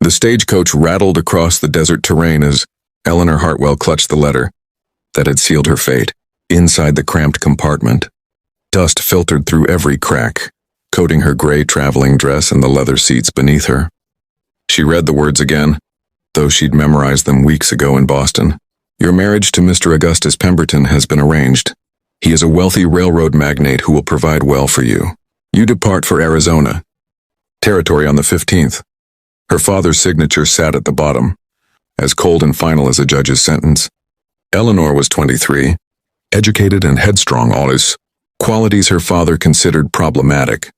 The stagecoach rattled across the desert terrain as Eleanor Hartwell clutched the letter that had sealed her fate. Inside the cramped compartment, dust filtered through every crack, coating her gray traveling dress and the leather seats beneath her. She read the words again, though she'd memorized them weeks ago in Boston. Your marriage to Mr. Augustus Pemberton has been arranged. He is a wealthy railroad magnate who will provide well for you. You depart for Arizona. Territory on the 15th. Her father's signature sat at the bottom, as cold and final as a judge's sentence. Eleanor was 23, educated and headstrong, always qualities her father considered problematic.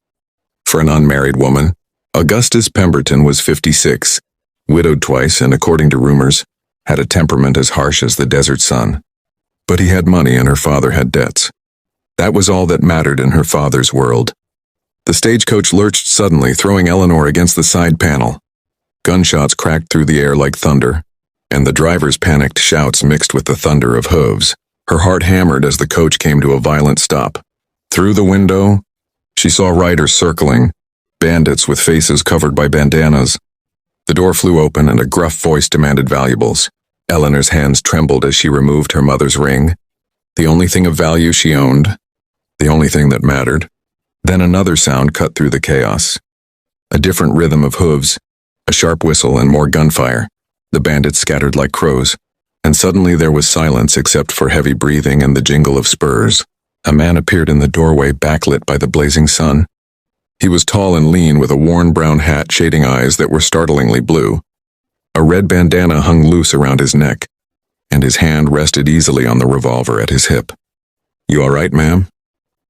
For an unmarried woman, Augustus Pemberton was 56, widowed twice and, according to rumors, had a temperament as harsh as the desert sun. But he had money and her father had debts. That was all that mattered in her father's world. The stagecoach lurched suddenly, throwing Eleanor against the side panel. Gunshots cracked through the air like thunder, and the driver's panicked shouts mixed with the thunder of hooves. Her heart hammered as the coach came to a violent stop. Through the window, she saw riders circling, bandits with faces covered by bandanas. The door flew open and a gruff voice demanded valuables. Eleanor's hands trembled as she removed her mother's ring, the only thing of value she owned, the only thing that mattered. Then another sound cut through the chaos. A different rhythm of hooves, a sharp whistle, and more gunfire. The bandits scattered like crows, and suddenly there was silence except for heavy breathing and the jingle of spurs. A man appeared in the doorway, backlit by the blazing sun. He was tall and lean, with a worn brown hat shading eyes that were startlingly blue. A red bandana hung loose around his neck, and his hand rested easily on the revolver at his hip. You all right, ma'am?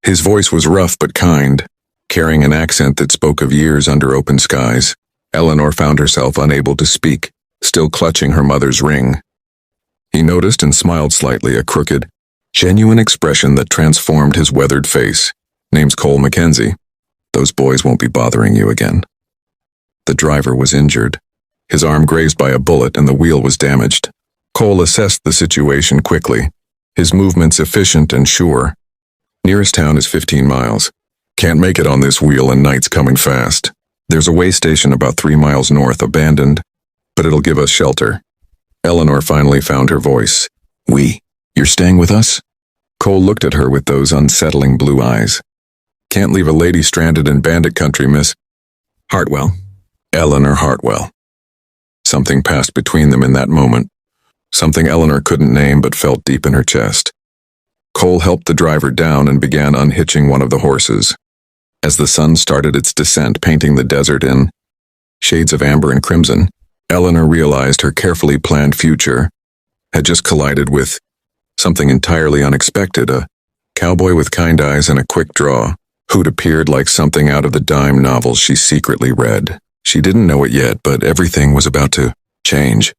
His voice was rough but kind, carrying an accent that spoke of years under open skies. Eleanor found herself unable to speak, still clutching her mother's ring. He noticed and smiled slightly, a crooked, genuine expression that transformed his weathered face. Name's Cole Mackenzie. Those boys won't be bothering you again. The driver was injured. His arm grazed by a bullet and the wheel was damaged. Cole assessed the situation quickly, his movements efficient and sure. Nearest town is 15 miles. Can't make it on this wheel and night's coming fast. There's a way station about 3 miles north, abandoned, but it'll give us shelter. Eleanor finally found her voice. You're staying with us? Cole looked at her with those unsettling blue eyes. Can't leave a lady stranded in bandit country, Miss Hartwell. Eleanor Hartwell. Something passed between them in that moment. Something Eleanor couldn't name but felt deep in her chest. Cole helped the driver down and began unhitching one of the horses. As the sun started its descent, painting the desert in shades of amber and crimson, Eleanor realized her carefully planned future had just collided with something entirely unexpected, a cowboy with kind eyes and a quick draw, who'd appeared like something out of the dime novels she secretly read. She didn't know it yet, but everything was about to change.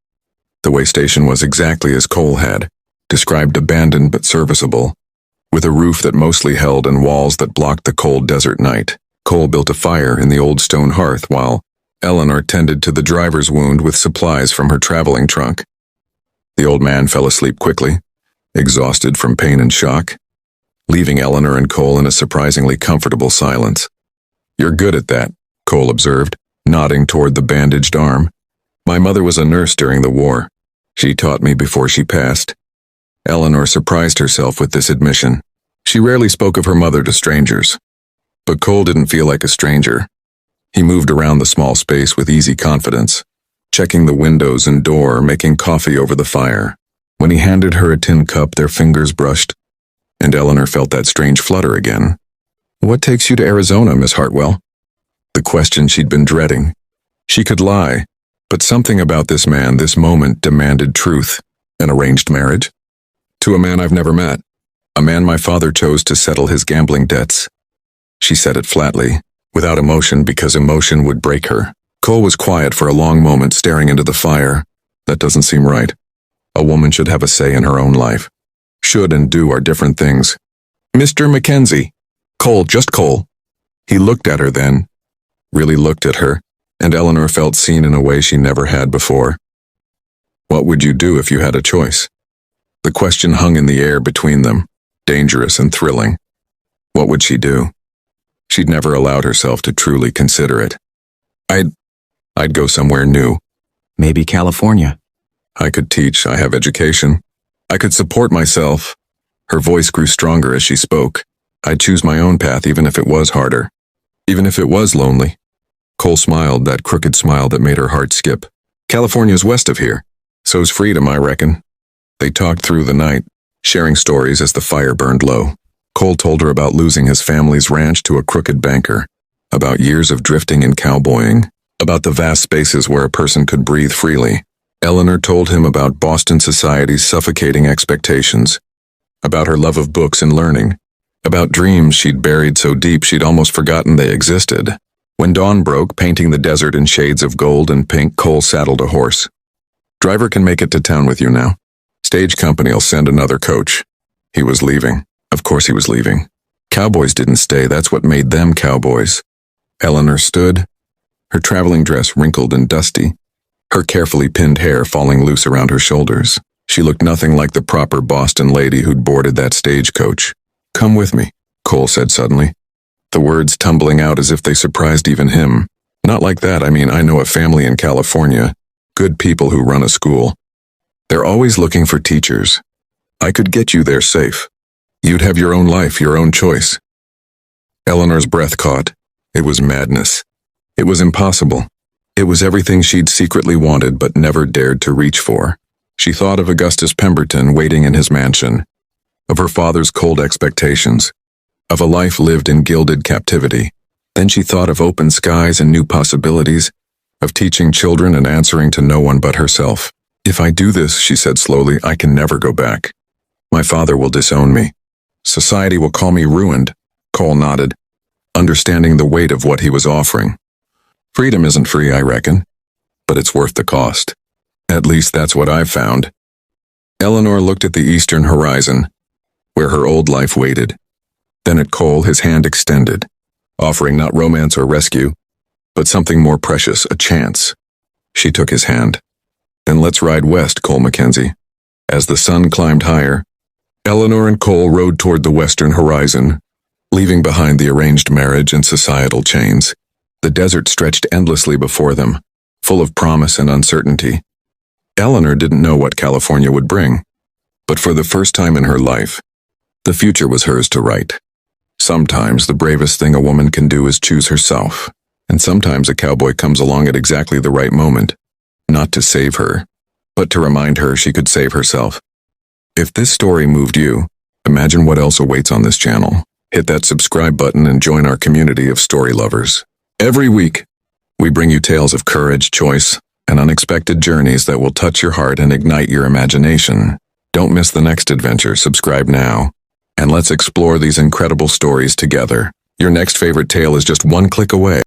The way station was exactly as Cole had described, abandoned but serviceable, with a roof that mostly held and walls that blocked the cold desert night. Cole built a fire in the old stone hearth while Eleanor tended to the driver's wound with supplies from her traveling trunk. The old man fell asleep quickly, exhausted from pain and shock, leaving Eleanor and Cole in a surprisingly comfortable silence. You're good at that, Cole observed, nodding toward the bandaged arm. My mother was a nurse during the war. She taught me before she passed. Eleanor surprised herself with this admission. She rarely spoke of her mother to strangers. But Cole didn't feel like a stranger. He moved around the small space with easy confidence, checking the windows and door, making coffee over the fire. When he handed her a tin cup, their fingers brushed, and Eleanor felt that strange flutter again. What takes you to Arizona, Miss Hartwell? The question she'd been dreading. She could lie, but something about this man, this moment, demanded truth. An arranged marriage? To a man I've never met. A man my father chose to settle his gambling debts. She said it flatly, without emotion, because emotion would break her. Cole was quiet for a long moment, staring into the fire. That doesn't seem right. A woman should have a say in her own life. Should and do are different things. Mr. Mackenzie. Cole, just Cole. He looked at her then, really looked at her, and Eleanor felt seen in a way she never had before. What would you do if you had a choice? The question hung in the air between them, dangerous and thrilling. What would she do? She'd never allowed herself to truly consider it. I'd go somewhere new, Maybe California. I could teach, I have education. I could support myself. Her voice grew stronger as she spoke. I'd choose my own path even if it was harder. Even if it was lonely. Cole smiled, that crooked smile that made her heart skip. California's west of here. So's freedom, I reckon. They talked through the night, sharing stories as the fire burned low. Cole told her about losing his family's ranch to a crooked banker, about years of drifting and cowboying, about the vast spaces where a person could breathe freely. Eleanor told him about Boston society's suffocating expectations, about her love of books and learning, about dreams she'd buried so deep she'd almost forgotten they existed. When dawn broke, painting the desert in shades of gold and pink, Cole saddled a horse. Driver can make it to town with you now. Stage company'll send another coach. He was leaving. Of course he was leaving. Cowboys didn't stay, that's what made them cowboys. Eleanor stood, her traveling dress wrinkled and dusty, her carefully pinned hair falling loose around her shoulders. She looked nothing like the proper Boston lady who'd boarded that stagecoach. Come with me, Cole said suddenly, the words tumbling out as if they surprised even him. Not like that, I mean, I know a family in California, good people who run a school. They're always looking for teachers. I could get you there safe. You'd have your own life, your own choice. Eleanor's breath caught. It was madness. It was impossible. It was everything she'd secretly wanted but never dared to reach for. She thought of Augustus Pemberton waiting in his mansion, of her father's cold expectations, of a life lived in gilded captivity. Then she thought of open skies and new possibilities, of teaching children and answering to no one but herself. If I do this, she said slowly, I can never go back. My father will disown me. Society will call me ruined. Cole nodded, understanding the weight of what he was offering. Freedom isn't free, I reckon, but it's worth the cost. At least that's what I've found. Eleanor looked at the eastern horizon, where her old life waited. Then at Cole, his hand extended, offering not romance or rescue, but something more precious, a chance. She took his hand. Then let's ride west, Cole Mackenzie. As the sun climbed higher, Eleanor and Cole rode toward the western horizon, leaving behind the arranged marriage and societal chains. The desert stretched endlessly before them, full of promise and uncertainty. Eleanor didn't know what California would bring, but for the first time in her life, the future was hers to write. Sometimes the bravest thing a woman can do is choose herself, and sometimes a cowboy comes along at exactly the right moment, not to save her, but to remind her she could save herself. If this story moved you, imagine what else awaits on this channel. Hit that subscribe button and join our community of story lovers. Every week, we bring you tales of courage, choice, and unexpected journeys that will touch your heart and ignite your imagination. Don't miss the next adventure. Subscribe now, and let's explore these incredible stories together. Your next favorite tale is just one click away.